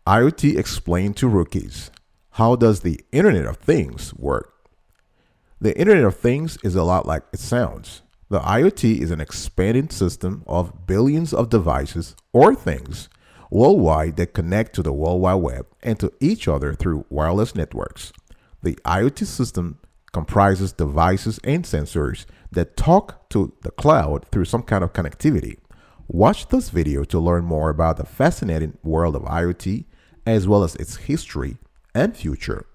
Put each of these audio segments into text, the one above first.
IoT explained to rookies. How does the Internet of Things work? The Internet of Things is a lot like it sounds. The IoT is an expanding system of billions of devices or things worldwide that connect to the World Wide Web and to each other through wireless networks. The IoT system comprises devices and sensors that talk to the cloud through some kind of connectivity. Watch this video to learn more about the fascinating world of IoT as well as its history and future.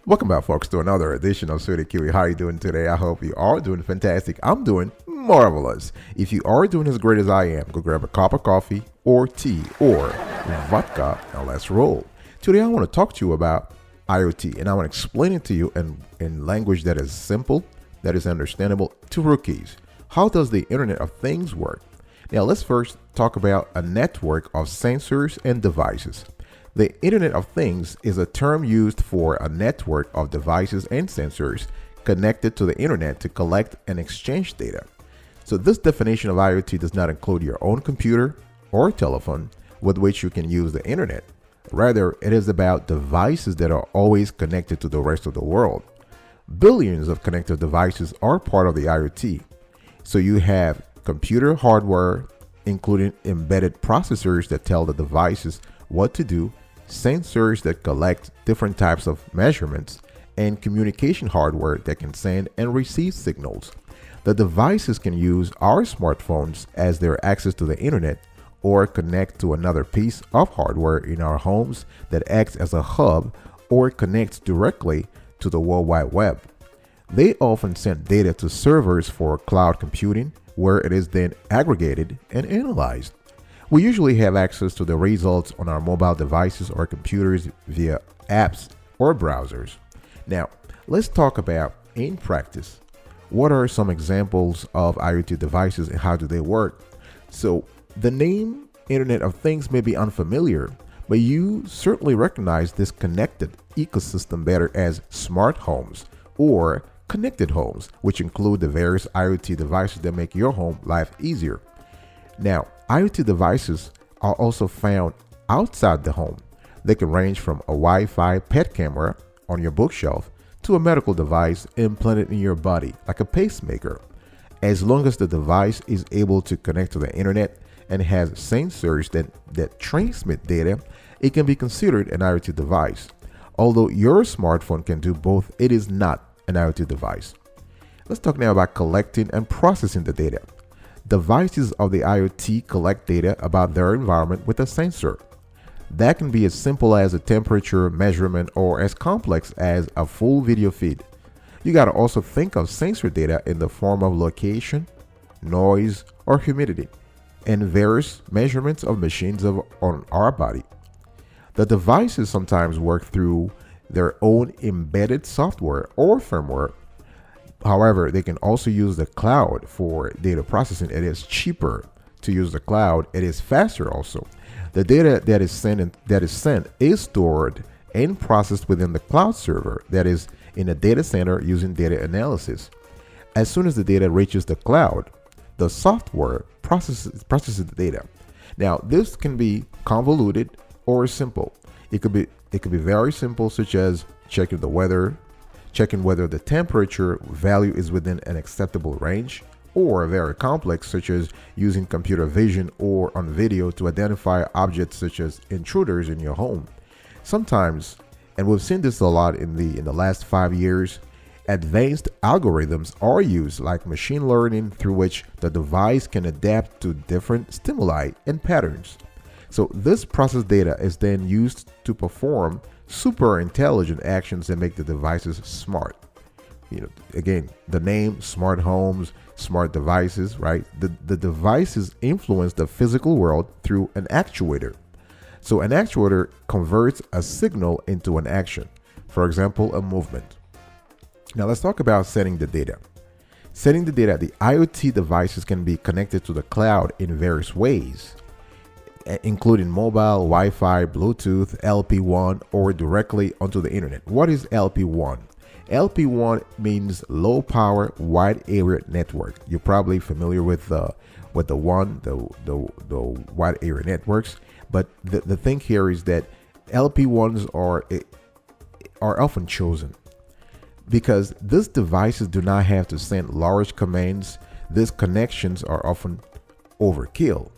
Welcome back, folks, to another edition of Sweetie Kiwi. How are you doing today? I hope you are doing fantastic. I'm doing marvelous. If you are doing as great as I am, go grab a cup of coffee or tea or vodka and let's roll. Today, I want to talk to you about IoT, and I want to explain it to you in language that is simple, that is understandable to rookies. How does the Internet of Things work? Now, let's first talk about a network of sensors and devices. The Internet of Things is a term used for a network of devices and sensors connected to the internet to collect and exchange data. So this definition of IoT does not include your own computer or telephone with which you can use the internet. Rather, it is about devices that are always connected to the rest of the world. Billions of connected devices are part of the IoT. So you have computer hardware, including embedded processors that tell the devices what to do, sensors that collect different types of measurements, and communication hardware that can send and receive signals. The devices can use our smartphones as their access to the internet or connect to another piece of hardware in our homes that acts as a hub or connects directly to the World Wide Web. They often send data to servers for cloud computing, where it is then aggregated and analyzed. We usually have access to the results on our mobile devices or computers via apps or browsers. Now, let's talk about, in practice, what are some examples of IoT devices and how do they work? So, the name Internet of Things may be unfamiliar, but you certainly recognize this connected ecosystem better as smart homes or connected homes, which include the various IoT devices that make your home life easier. Now, IoT devices are also found outside the home. They can range from a Wi-Fi pet camera on your bookshelf to a medical device implanted in your body, like a pacemaker. As long as the device is able to connect to the internet and has sensors that transmit data, it can be considered an IoT device. Although your smartphone can do both, it is not an IoT device. Let's talk now about collecting and processing the data. Devices of the IoT collect data about their environment with a sensor. That can be as simple as a temperature measurement or as complex as a full video feed. You got to also think of sensor data in the form of location, noise, or humidity, and various measurements of machines on our body. The devices sometimes work through their own embedded software or firmware. However, they can also use the cloud for data processing. It is cheaper to use the cloud. It is faster also. The data that is sent is stored and processed within the cloud server that is in a data center using data analysis. As soon as the data reaches the cloud, the software processes the data. Now, this can be convoluted or simple. It could be very simple, such as checking the weather, checking whether the temperature value is within an acceptable range, or very complex, such as using computer vision or on video to identify objects such as intruders in your home. Sometimes, and we've seen this a lot in the last 5 years, advanced algorithms are used, like machine learning, through which the device can adapt to different stimuli and patterns. So this processed data is then used to perform super intelligent actions that make the devices smart. Again, the name, smart homes, smart devices, right? The devices influence the physical world through an actuator. So an actuator converts a signal into an action, for example, a movement. Now let's talk about sending the data. Sending the data, the IoT devices can be connected to the cloud in various ways, including mobile, Wi-Fi, Bluetooth, LPWAN, or directly onto the internet. What is LPWAN? LP1 means low power wide area network. You're probably familiar with the wide area networks, but the thing here is that LP1s are often chosen because these devices do not have to send large commands. These connections are often overkill.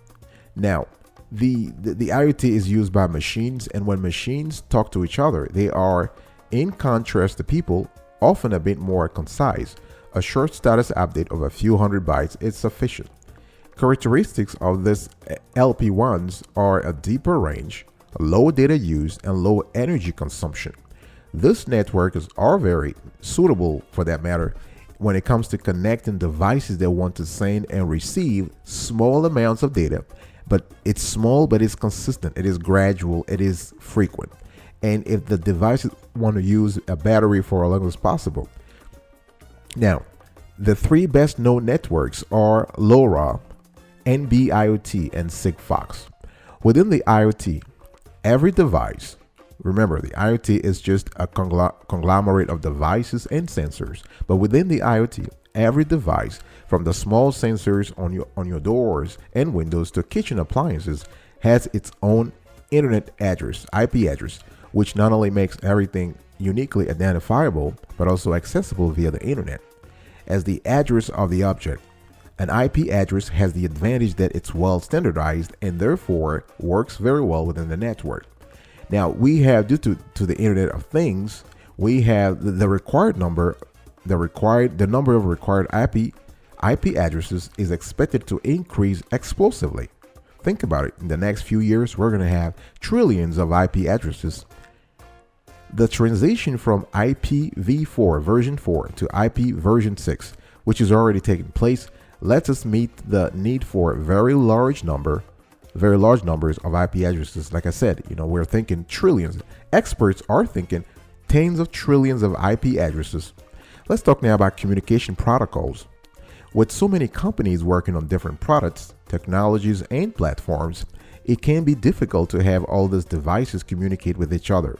Now, the IoT is used by machines, and when machines talk to each other, they are, in contrast to people, often a bit more concise. A short status update of a few hundred bytes is sufficient. Characteristics of these LP1s are a deeper range, low data use, and low energy consumption. These networks are very suitable, for that matter, when it comes to connecting devices that want to send and receive small amounts of data. But it's small, but it's consistent, it is gradual, it is frequent. And if the devices want to use a battery for as long as possible. Now, the three best known networks are LoRa, NB-IoT, and Sigfox. Within the IoT, every device, remember the IoT is just a conglomerate of devices and sensors, but within the IoT, every device, from the small sensors on your doors and windows to kitchen appliances, has its own internet address, IP address, which not only makes everything uniquely identifiable, but also accessible via the internet. As the address of the object, an IP address has the advantage that it's well standardized and therefore works very well within the network. Now we have, due to the Internet of Things, we have the number of required IP addresses is expected to increase explosively. Think about it. In the next few years, we're going to have trillions of IP addresses. The transition from IPv4 version 4 to IP version 6, which is already taking place, lets us meet the need for very large numbers of IP addresses. Like I said, we're thinking trillions. Experts are thinking tens of trillions of IP addresses. Let's talk now about communication protocols. With so many companies working on different products, technologies, and platforms, it can be difficult to have all these devices communicate with each other.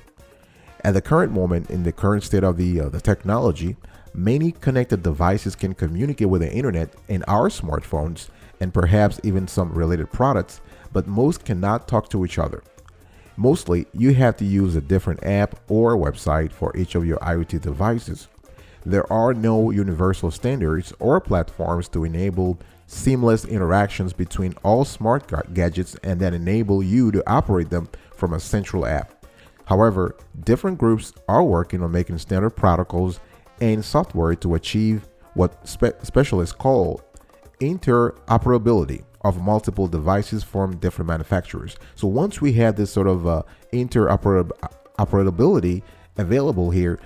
At the current moment, in the current state of the technology, many connected devices can communicate with the internet and our smartphones, and perhaps even some related products, but most cannot talk to each other. Mostly, you have to use a different app or website for each of your IoT devices. There are no universal standards or platforms to enable seamless interactions between all smart gadgets and that enable you to operate them from a central app. However, different groups are working on making standard protocols and software to achieve what specialists call interoperability of multiple devices from different manufacturers. So once we have this sort of interoperability available here,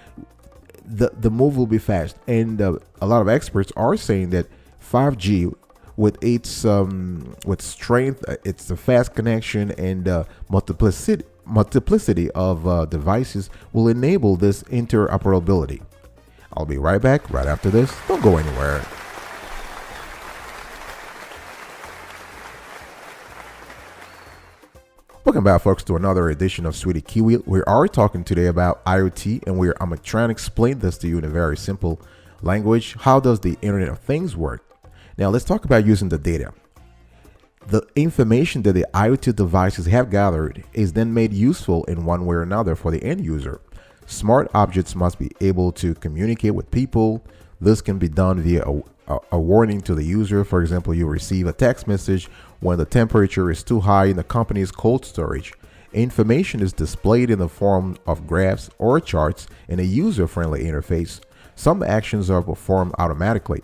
the move will be fast. And a lot of experts are saying that 5G, with its with strength, it's a fast connection and multiplicity of devices, will enable this interoperability. I'll be right back right after this. Don't go anywhere. Welcome back, folks, to another edition of Sweetie Kiwi. We are talking today about IoT, and I'm trying to explain this to you in a very simple language. How does the Internet of Things work? Now, let's talk about using the data. The information that the IoT devices have gathered is then made useful in one way or another for the end user. Smart objects must be able to communicate with people. This can be done via a warning to the user. For example, you receive a text message when the temperature is too high in the company's cold storage. Information is displayed in the form of graphs or charts in a user-friendly interface. Some actions are performed automatically.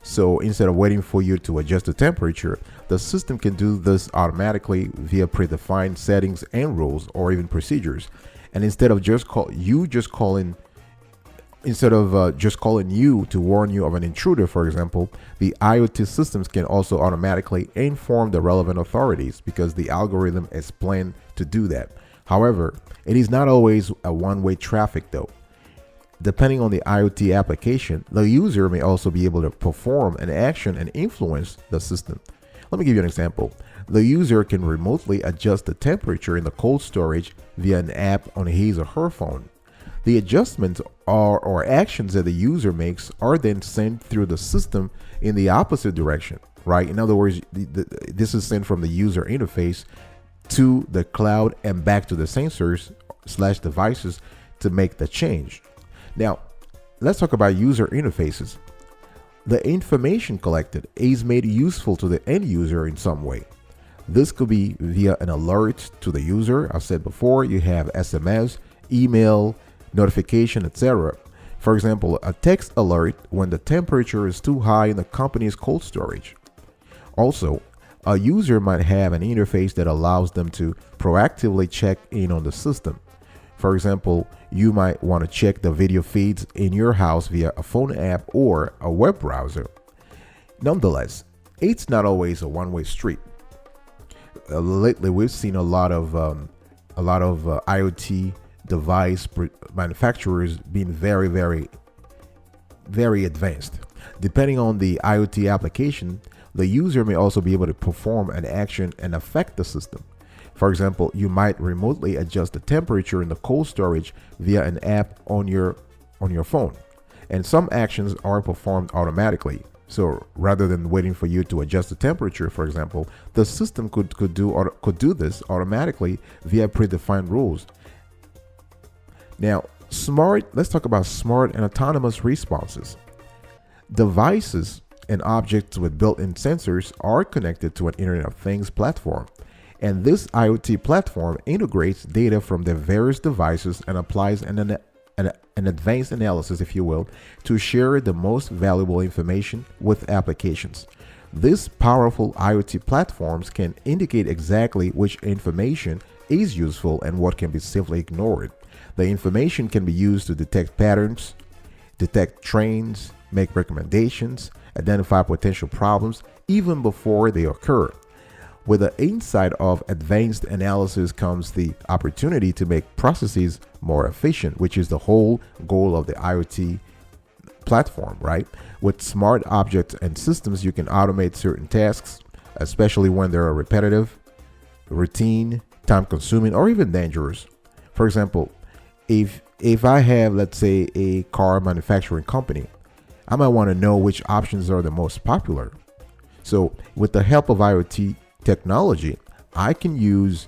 So instead of waiting for you to adjust the temperature, the system can do this automatically via predefined settings and rules or even procedures. And instead of just calling you to warn you of an intruder, for example, the IoT systems can also automatically inform the relevant authorities because the algorithm is planned to do that. However, it is not always a one-way traffic though. Depending on the IoT application, the user may also be able to perform an action and influence the system. Let me give you an example. The user can remotely adjust the temperature in the cold storage via an app on his or her phone. The adjustments or actions that the user makes are then sent through the system in the opposite direction, right? In other words, this is sent from the user interface to the cloud and back to the sensors slash devices to make the change. Now, let's talk about user interfaces. The information collected is made useful to the end user in some way. This could be via an alert to the user. I said before, you have SMS, email, notification, etc. For example, a text alert when the temperature is too high in the company's cold storage. Also, a user might have an interface that allows them to proactively check in on the system. For example, you might want to check the video feeds in your house via a phone app or a web browser. Nonetheless, it's not always a one-way street. Lately, we've seen a lot of IoT device manufacturers being very, very, very advanced. Depending on the IoT application, the user may also be able to perform an action and affect the system. For example, you might remotely adjust the temperature in the cold storage via an app on your phone. And some actions are performed automatically. So rather than waiting for you to adjust the temperature, for example, the system could do this automatically via predefined rules. Now, let's talk about smart and autonomous responses. Devices and objects with built-in sensors are connected to an Internet of Things platform. And this IoT platform integrates data from the various devices and applies an advanced analysis, if you will, to share the most valuable information with applications. These powerful IoT platforms can indicate exactly which information is useful and what can be safely ignored. The information can be used to detect patterns, detect trends, make recommendations, identify potential problems even before they occur. With the insight of advanced analysis comes the opportunity to make processes more efficient, which is the whole goal of the IoT platform, right? With smart objects and systems, you can automate certain tasks, especially when they're repetitive, routine, time-consuming, or even dangerous. For example, if I have, let's say, a car manufacturing company, I might want to know which options are the most popular. So with the help of IoT technology, I can use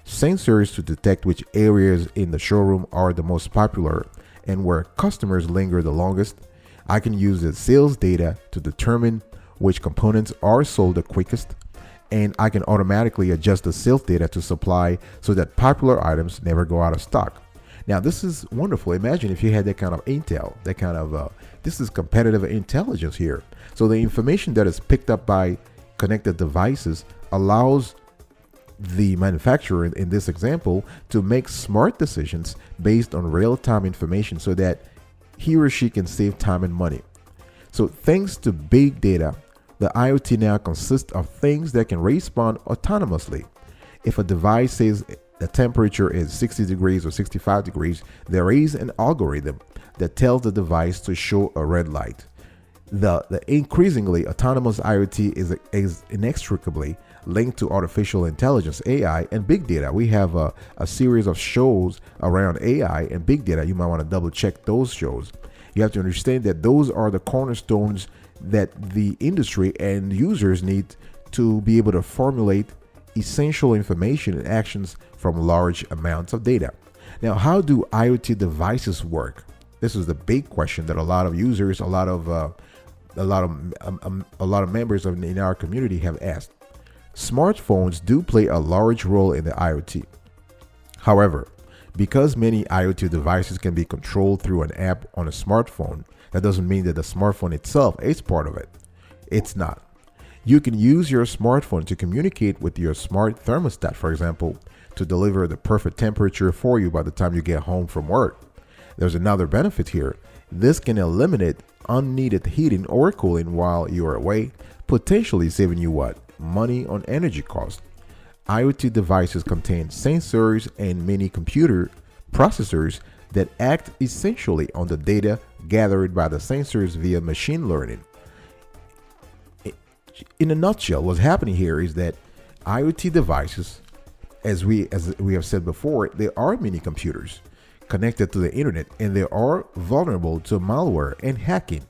sensors to detect which areas in the showroom are the most popular and where customers linger the longest. I can use the sales data to determine which components are sold the quickest, and I can automatically adjust the sales data to supply so that popular items never go out of stock. Now, this is wonderful. Imagine if you had that kind of intel, this is competitive intelligence here. So the information that is picked up by connected devices allows the manufacturer in this example to make smart decisions based on real-time information so that he or she can save time and money. So thanks to big data, the IoT now consists of things that can respond autonomously. If a device says the temperature is 60 degrees or 65 degrees, there is an algorithm that tells the device to show a red light. The increasingly autonomous IoT is inextricably linked to artificial intelligence, AI, and big data. We have a series of shows around AI and big data. You might want to double check those shows. You have to understand that those are the cornerstones that the industry and users need to be able to formulate essential information and actions from large amounts of data. Now, how do IoT devices work? This is the big question that a lot of users, a lot of members in our community have asked. Smartphones do play a large role in the IoT. However, because many IoT devices can be controlled through an app on a smartphone, that doesn't mean that the smartphone itself is part of it. It's not. You can use your smartphone to communicate with your smart thermostat, for example, to deliver the perfect temperature for you by the time you get home from work. There's another benefit here. This can eliminate unneeded heating or cooling while you are away, potentially saving you what? Money on energy costs. IoT devices contain sensors and mini computer processors that act essentially on the data gathered by the sensors via machine learning. In a nutshell, what's happening here is that IoT devices, as we have said before, they are mini computers connected to the internet and they are vulnerable to malware and hacking.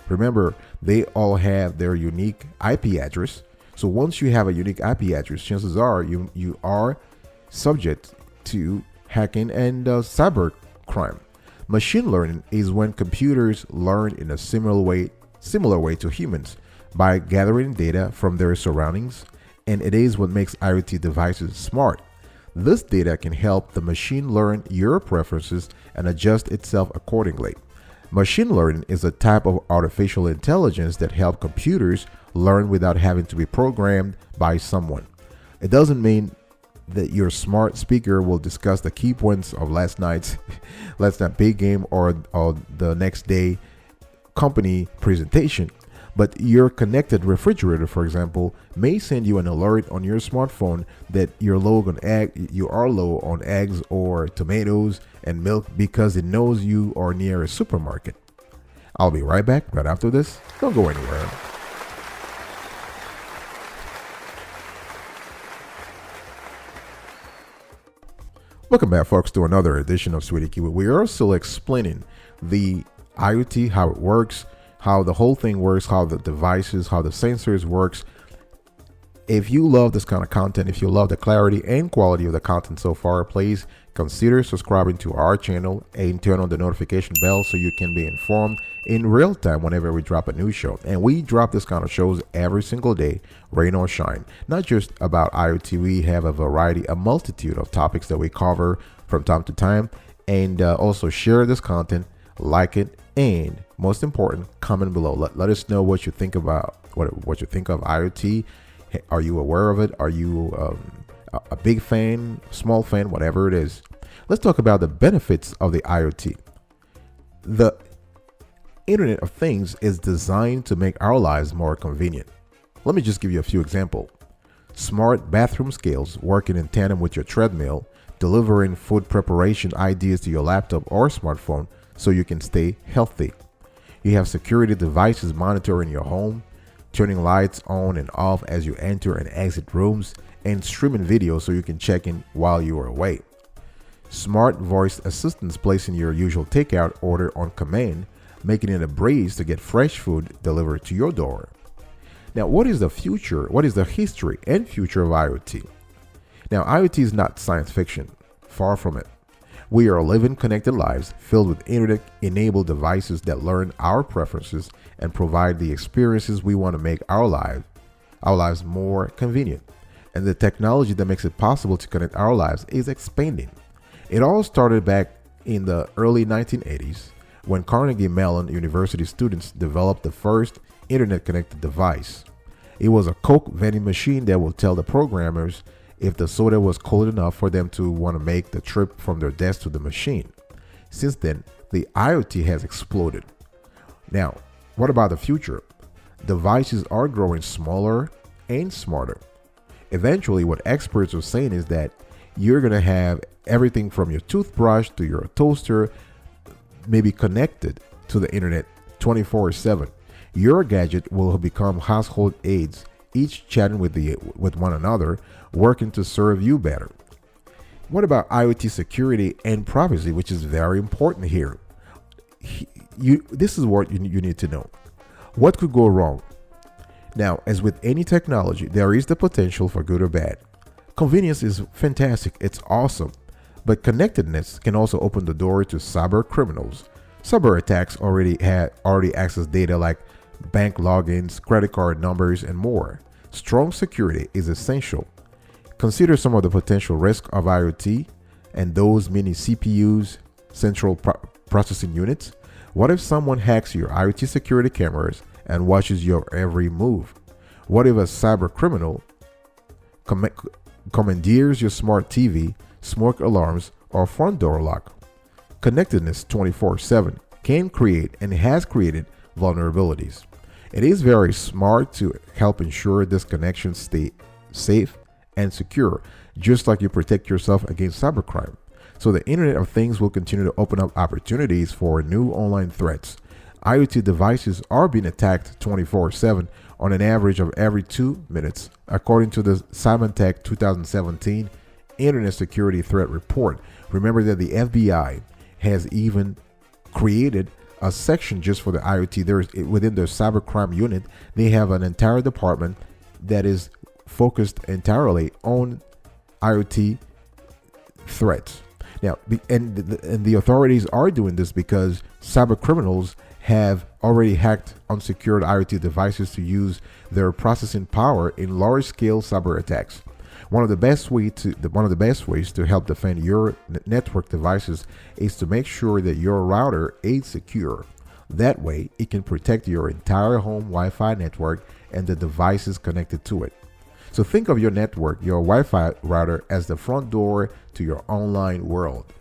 Remember, they all have their unique IP address. So once you have a unique IP address, chances are you are subject to hacking and cyber crime. Machine learning is when computers learn in a similar way to humans by gathering data from their surroundings, and it is what makes IoT devices smart. This data can help the machine learn your preferences and adjust itself accordingly. Machine learning is a type of artificial intelligence that helps computers learn without having to be programmed by someone. It doesn't mean that your smart speaker will discuss the key points of last night's big game or the next day company presentation. But your connected refrigerator, for example, may send you an alert on your smartphone that you are low on eggs or tomatoes and milk because it knows you are near a supermarket. I'll be right back right after this. Don't go anywhere. Welcome back, folks, to another edition of Sweetie Kiwi. We are still explaining the IoT, how it works, how the whole thing works, how the devices, how the sensors works. If you love this kind of content, if you love the clarity and quality of the content so far, please consider subscribing to our channel and turn on the notification bell so you can be informed in real time whenever we drop a new show. And we drop this kind of shows every single day, rain or shine. Not just about IoT, we have a multitude of topics that we cover from time to time. And also share this content, like it, and most important, comment below. Let us know what you think about what you think of IoT. Are you aware of it? Are you a big fan, small fan, whatever it is? Let's talk about the benefits of the IoT. The Internet of Things is designed to make our lives more convenient. Let me just give you a few examples. Smart bathroom scales working in tandem with your treadmill, delivering food preparation ideas to your laptop or smartphone so you can stay healthy. You have security devices monitoring your home, turning lights on and off as you enter and exit rooms, and streaming video so you can check in while you are away. Smart voice assistants placing your usual takeout order on command, making it a breeze to get fresh food delivered to your door. Now, what is the future? What is the history and future of IoT? Now, IoT is not science fiction. Far from it. We are living connected lives filled with internet-enabled devices that learn our preferences and provide the experiences we want to make our lives more convenient. And the technology that makes it possible to connect our lives is expanding. It all started back in the early 1980s when Carnegie Mellon University students developed the first internet-connected device. It was a Coke vending machine that would tell the programmers if the soda was cold enough for them to want to make the trip from their desk to the machine. Since then, the IoT has exploded. Now, what about the future? Devices are growing smaller and smarter. Eventually, what experts are saying is that you're going to have everything from your toothbrush to your toaster maybe connected to the internet 24/7. Your gadget will become household aids, each chatting with one another, working to serve you better. What about IoT security and privacy, which is very important here? This is what you need to know. What could go wrong? Now, as with any technology, there is the potential for good or bad. Convenience is fantastic, it's awesome, but connectedness can also open the door to cyber criminals. Cyber attacks already access data like bank logins, credit card numbers, and more. Strong security is essential. Consider some of the potential risks of IoT and those mini CPUs, central processing units. What if someone hacks your IoT security cameras and watches your every move? What if a cyber criminal commandeers your smart TV, smoke alarms, or front door lock? Connectedness 24/7 can create and has created vulnerabilities. It is very smart to help ensure this connection stay safe and secure, just like you protect yourself against cybercrime. So the Internet of Things will continue to open up opportunities for new online threats. IoT devices are being attacked 24/7 on an average of every 2 minutes, according to the Symantec 2017 Internet Security Threat Report. Remember that the FBI has even created a section just for the IoT. There's within their cybercrime unit, they have an entire department that is focused entirely on IoT threats. Now, and the authorities are doing this because cyber criminals have already hacked unsecured IoT devices to use their processing power in large-scale cyber attacks. One of the best ways to help defend your network devices is to make sure that your router is secure. That way, it can protect your entire home Wi-Fi network and the devices connected to it. So think of your network, your Wi-Fi router, as the front door to your online world.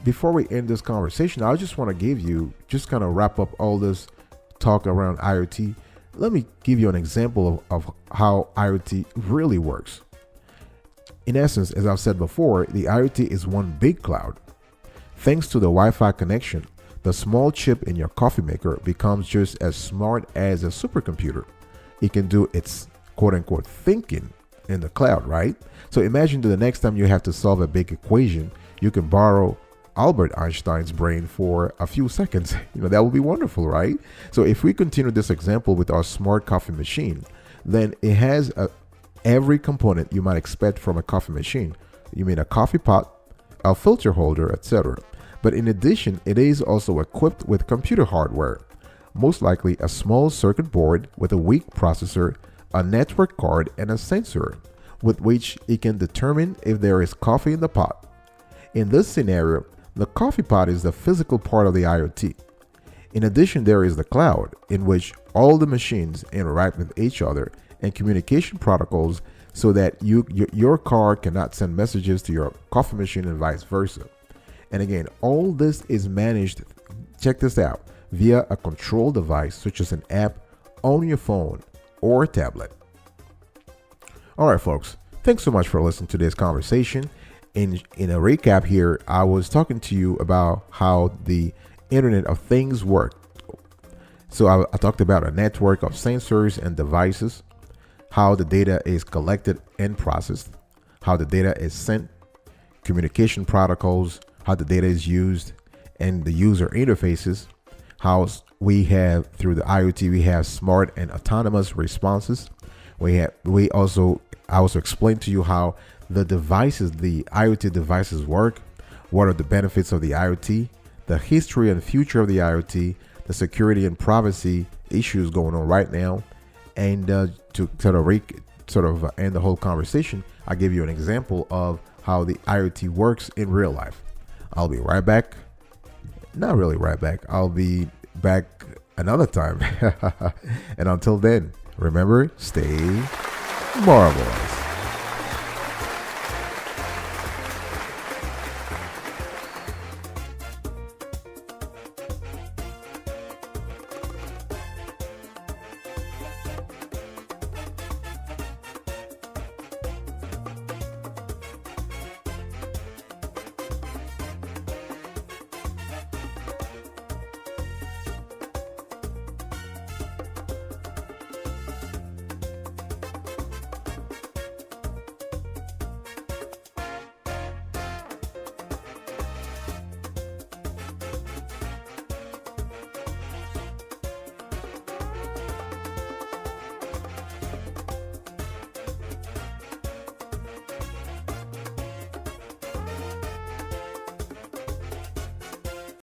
Before we end this conversation, I just want to give you, just kind of wrap up all this talk around IoT. Let me give you an example of how IoT really works. In essence, as I've said before, the IoT is one big cloud. Thanks to the Wi-Fi connection, the small chip in your coffee maker becomes just as smart as a supercomputer. It can do its quote-unquote thinking in the cloud, right? So imagine that the next time you have to solve a big equation, you can borrow Albert Einstein's brain for a few seconds. That would be wonderful, right? So if we continue this example with our smart coffee machine, then it has every component you might expect from a coffee machine. You mean a coffee pot, a filter holder, etc. But in addition, it is also equipped with computer hardware, most likely a small circuit board with a weak processor, a network card, and a sensor with which it can determine if there is coffee in the pot. In this scenario, the coffee pot is the physical part of the IoT. In addition, there is the cloud, in which all the machines interact with each other and communication protocols so that your car cannot send messages to your coffee machine and vice versa. And again, all this is managed, check this out, via a control device such as an app on your phone or tablet. All right, folks, thanks so much for listening to this conversation. In a recap here, I was talking to you about how the Internet of Things work. So I talked about a network of sensors and devices, how the data is collected and processed, how the data is sent, communication protocols, how the data is used, and the user interfaces, how we have, through the IoT, we have smart and autonomous responses. I also explained to you how the devices, the IoT devices work, what are the benefits of the IoT, the history and future of the IoT, the security and privacy issues going on right now, and to sort of end the whole conversation, I give you an example of how the IoT works in real life. I'll be right back. Not really right back. I'll be back another time. And until then, remember, stay marvelous.